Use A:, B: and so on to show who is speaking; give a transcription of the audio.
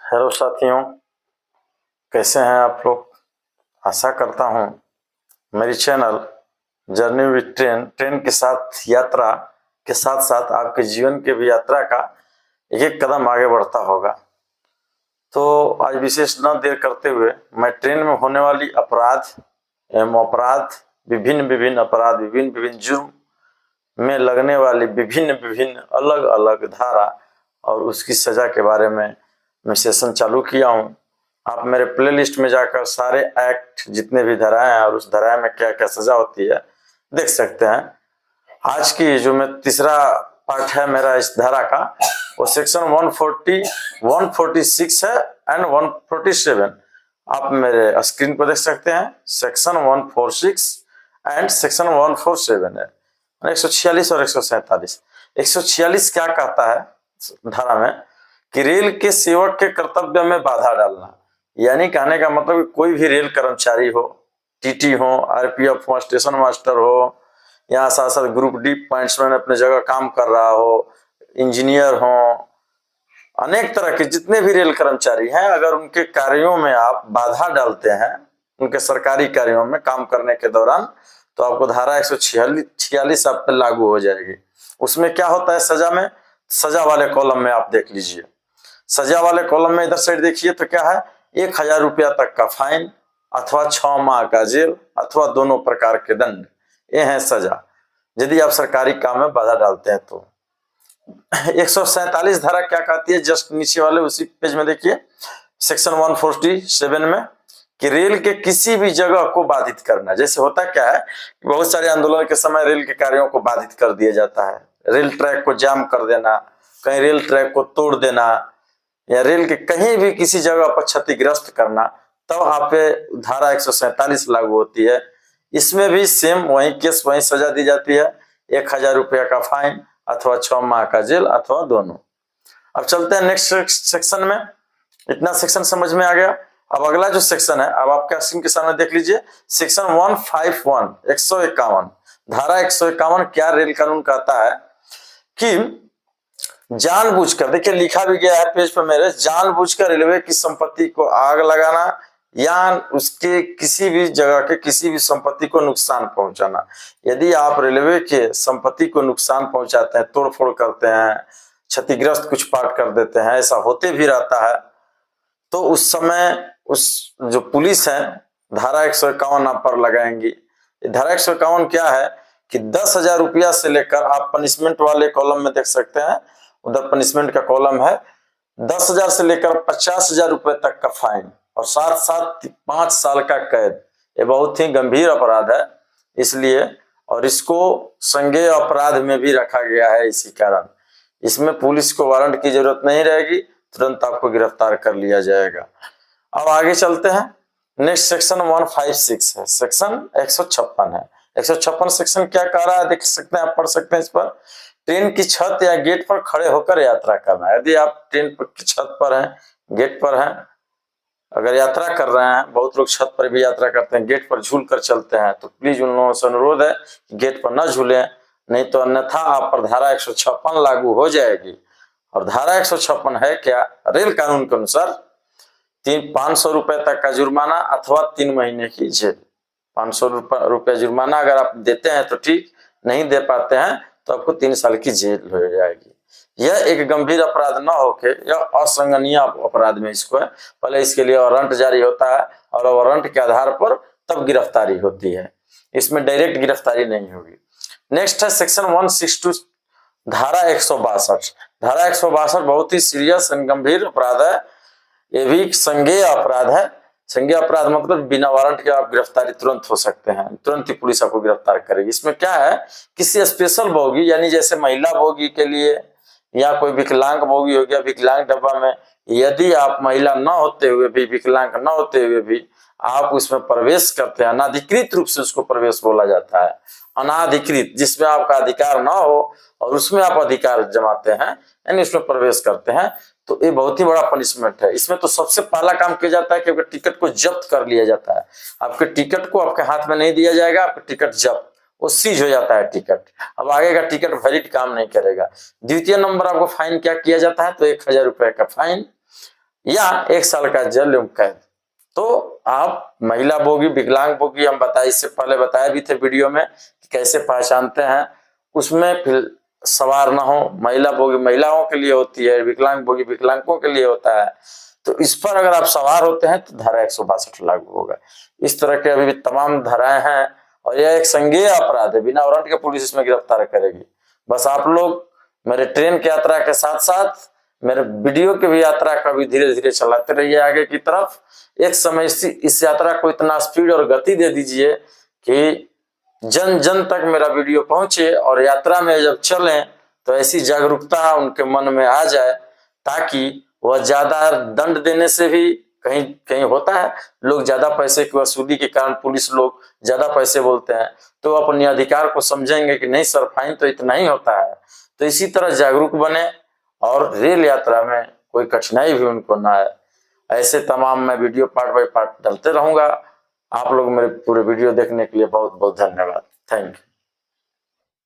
A: Hello साथियों, कैसे हैं आप लोग। आशा करता हूं मेरी चैनल जर्नी विद ट्रेन के साथ यात्रा के साथ साथ आपके जीवन के भी यात्रा का एक एक कदम आगे बढ़ता होगा। तो आज विशेष न देर करते हुए मैं ट्रेन में होने वाली अपराध एवं विभिन्न विभिन्न अपराध विभिन्न विभिन्न जुर्म में लगने वाली विभिन्न विभिन्न अलग अलग धारा और उसकी सजा के बारे में मैं सेशन चालू किया हूं। आप मेरे प्लेलिस्ट में जाकर सारे एक्ट जितने भी धाराएं हैं और उस धाराएं में क्या क्या सजा होती है देख सकते हैं। आज की जो मैं तीसरा पार्ट है मेरा इस धारा का, वो सेक्शन 140, 146 है एंड 147। आप मेरे स्क्रीन पर देख सकते हैं। सेक्शन 146 एंड सेक्शन 147 है, 146 और 147। 146 क्या कहता है धारा में कि रेल के सेवक के कर्तव्य में बाधा डालना, यानी कहने का मतलब कोई भी रेल कर्मचारी हो, टीटी हो, आरपीएफ हो, स्टेशन मास्टर हो, यहाँ साथ साथ ग्रुप डी पॉइंट्समैन अपने जगह काम कर रहा हो, इंजीनियर हो, अनेक तरह के जितने भी रेल कर्मचारी हैं, अगर उनके कार्यों में आप बाधा डालते हैं, उनके सरकारी कार्यों में काम करने के दौरान, तो आपको धारा 146 आप पे लागू हो जाएगी। उसमें क्या होता है सजा में, सजा वाले कॉलम में आप देख लीजिए। सजा वाले कॉलम में इधर साइड देखिए तो क्या है, 1000 रुपया तक का फाइन अथवा 6 माह का जेल अथवा दोनों प्रकार के दंड, ये है सजा यदि आप सरकारी काम में बाधा डालते हैं तो। 147 धारा क्या कहती है, जस्ट नीचे वाले उसी पेज में देखिए, सेक्शन 147 में कि रेल के किसी भी जगह को बाधित करना। जैसे होता क्या है, बहुत सारे आंदोलन के समय रेल के कार्यों को बाधित कर दिया जाता है, रेल ट्रैक को जाम कर देना, कहीं रेल ट्रैक को तोड़ देना, या रेल के कहीं भी किसी जगह पर क्षतिग्रस्त करना, तब आप पे धारा 147 लागू होती है। इसमें भी सेम वही केस वही सजा दी जाती है, 1000 रुपया का फाइन अथवा 6 माह का जेल अथवा दोनों। अब चलते हैं नेक्स्ट सेक्शन में। इतना सेक्शन समझ में आ गया। अब अगला जो सेक्शन है, अब आपके स्क्रीन के सामने देख लीजिए, सेक्शन 151, 151 धारा 151 क्या रेल कानून कहता है कि जानबूझकर, देखिए लिखा भी गया है पेज पर मेरे, जानबूझकर रेलवे की संपत्ति को आग लगाना या उसके किसी भी जगह के किसी भी संपत्ति को नुकसान पहुंचाना। यदि आप रेलवे के संपत्ति को नुकसान पहुंचाते हैं, तोड़फोड़ करते हैं, क्षतिग्रस्त कुछ पार्ट कर देते हैं, ऐसा होते भी रहता है, तो उस समय उस जो पुलिस है धारा 151 आप पर लगाएंगी। धारा 151 क्या है कि 10,000 रुपया से लेकर, आप पनिशमेंट वाले कॉलम में देख सकते हैं, उधर पनिशमेंट का कॉलम है, 10,000 से लेकर 50,000 रुपए तक का फाइन और साथ साथ 5 साल का कैद। ये बहुत ही गंभीर अपराध है इसलिए, और इसको संज्ञेय अपराध में भी रखा गया है। इसी कारण इसमें पुलिस को वारंट की जरूरत नहीं रहेगी, तुरंत आपको गिरफ्तार कर लिया जाएगा। अब आगे चलते हैं। नेक्स्ट सेक्शन 156 है, सेक्शन 156 है। 156 सेक्शन क्या कह रहा है देख सकते हैं, आप पढ़ सकते हैं इस पर। ट्रेन की छत या गेट पर खड़े होकर यात्रा करना। यदि आप ट्रेन की छत पर हैं, गेट पर हैं, अगर यात्रा कर रहे हैं, बहुत लोग छत पर भी यात्रा करते हैं, गेट पर झूल कर चलते हैं, तो प्लीज उन लोगों से अनुरोध है गेट पर न झूलें, नहीं तो अन्यथा आप पर धारा 156 लागू हो जाएगी। और धारा 156 है क्या, रेल कानून के अनुसार 500 रुपए तक का जुर्माना अथवा 3 महीने की जेल। 500 रुपए जुर्माना अगर आप देते हैं तो ठीक, नहीं दे पाते हैं तो आपको 3 साल की जेल हो जाएगी। यह एक गंभीर अपराध न होके यह असंगनीय अपराध में इसको है, पहले इसके लिए वारंट जारी होता है और वारंट के आधार पर तब गिरफ्तारी होती है, इसमें डायरेक्ट गिरफ्तारी नहीं होगी। नेक्स्ट है सेक्शन 162 धारा 162। धारा 162 बहुत ही सीरियस एंड गंभीर अपराध है, ये भी संज्ञेय अपराध है। संज्ञेय अपराध मतलब बिना वारंट के आप गिरफ्तारी तुरंत हो सकते हैं, तुरंत ही पुलिस आपको गिरफ्तार करेगी। इसमें क्या है, किसी स्पेशल बोगी यानी जैसे महिला बोगी के लिए या कोई विकलांग बोगी हो गया, विकलांग डब्बा में यदि आप महिला न होते हुए भी, विकलांग न होते हुए भी आप उसमें प्रवेश करते हैं, अनाधिकृत रूप से उसको प्रवेश बोला जाता है, अनाधिकृत जिसमें आपका अधिकार न हो और उसमें आप अधिकार जमाते हैं यानी उसमें प्रवेश करते हैं, तो ये बहुत ही बड़ा पनिशमेंट है। इसमें तो सबसे पहला काम किया जाता है कि आपके टिकट को जब्त कर लिया जाता है। आपके टिकट को आपके हाथ में नहीं दिया जाएगा, आपका टिकट जब्त, वो सीज हो जाता है टिकट। अब आगे का टिकट वैलिड काम नहीं करेगा। द्वितीय नंबर आपको फाइन क्या किया जाता है, तो 1000 रुपए का फाइन। या 1 साल का जेल एवं कैद। तो आप महिला बोगी, विकलांग बोगी हम बताए, इससे पहले बताए भी थे वीडियो में कि कैसे पहचानते हैं, उसमें फिर सवार ना हो। महिला बोगी महिलाओं के लिए होती है, विकलांग बोगी विकलांगों के लिए होता है। तो इस पर अगर आप सवार होते हैं तो धारा 162 लागू होगा। इस तरह के अभी भी तमाम धाराएं हैं और यह एक संज्ञेय अपराध है, बिना वारंट के पुलिस इसमें गिरफ्तार करेगी। बस आप लोग मेरे ट्रेन की यात्रा के साथ साथ मेरे वीडियो की भी यात्रा का भी धीरे धीरे चलाते रहिए आगे की तरफ। एक समय इस यात्रा को इतना स्पीड और गति दे दीजिए कि जन जन तक मेरा वीडियो पहुंचे और यात्रा में जब चलें तो ऐसी जागरूकता उनके मन में आ जाए ताकि वह ज्यादा दंड देने से भी कहीं कहीं होता है, लोग ज्यादा पैसे की वसूली के कारण पुलिस लोग ज्यादा पैसे बोलते हैं, तो अपने अधिकार को समझेंगे कि नहीं सर फाइन तो इतना ही होता है। तो इसी तरह जागरूक बने और रेल यात्रा में कोई कठिनाई भी उनको ना आए। ऐसे तमाम मैं वीडियो पार्ट बाय पार्ट डालते रहूंगा। आप लोग मेरे पूरे वीडियो देखने के लिए बहुत बहुत धन्यवाद। Thank you.